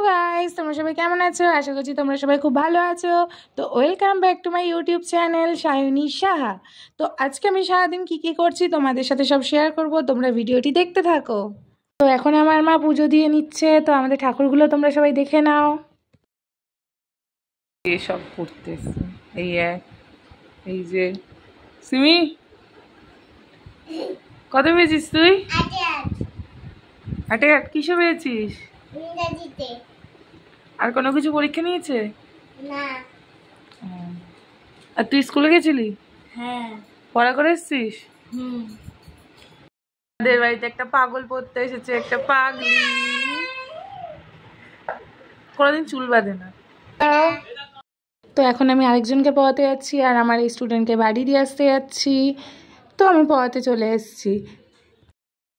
Guys, তোমরা সবাই কেমন আছো? আশা করছি তোমরা সবাই খুব ভালো আছো। তো welcome back to my YouTube channel Sayani Saha. তো আজকে আমি সারাদিন কি করছি তোমাদের সাথে সব শেয়ার করব, তোমরা ভিডিওটি দেখতে থাকো। তো এখন আমার মা পুজো দিয়ে নিচ্ছে, তো আমাদের ঠাকুরগুলো তোমরা সবাই দেখে নাও। এসব পড়তেছে এই এই যে সিমি, কত পেয়েছিস তুই? 8 কিসে পেয়েছিস? আর কোনো কিছু পরীক্ষা নিয়েছে না? আর তুই স্কুলে গেছিলি? হ্যাঁ। পড়া করে এসছিস? আমাদের বাড়িতে একটা পাগল পড়তে এসেছে, একটা পাগলি, কোনোদিন চুল বাঁধে না। তো এখন আমি আরেকজনকে পড়াতে যাচ্ছি, আর আমার এই স্টুডেন্টকে বাড়ি দিয়ে আসতে যাচ্ছি। তো আমি পড়াতে চলে এসেছি।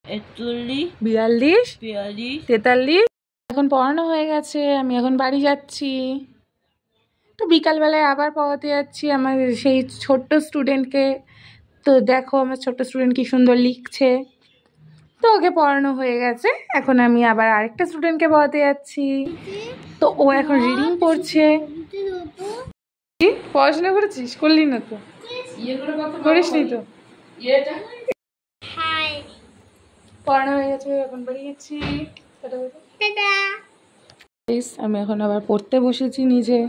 41, 42, 42, 43 এখন পড়ানো হয়ে গেছে, আমি এখন বাড়ি যাচ্ছি। তো বিকালবেলায় আবার পড়াতে যাচ্ছি আমার সেই ছোট্ট স্টুডেন্টকে। তো দেখো আমার ছোট্ট স্টুডেন্ট কি সুন্দর লিখছে। তো ওকে পড়ানো হয়ে গেছে, এখন আমি আবার আরেকটা স্টুডেন্টকে পড়াতে যাচ্ছি। তো ও এখন রিডিং পড়ছে। কি পড়াশোনা করেছিস? করলি না তো? করিস নি তো? পড়ানো হয়ে গেছে, এখন বাড়ি যাচ্ছি। আমি এখন আবার পড়তে বসেছি নিজে।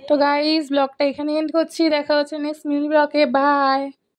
তো গাইস, ব্লগটা এখানে এন্ড করছি, দেখা হচ্ছে নেক্সট মিনি ব্লগে। বাই।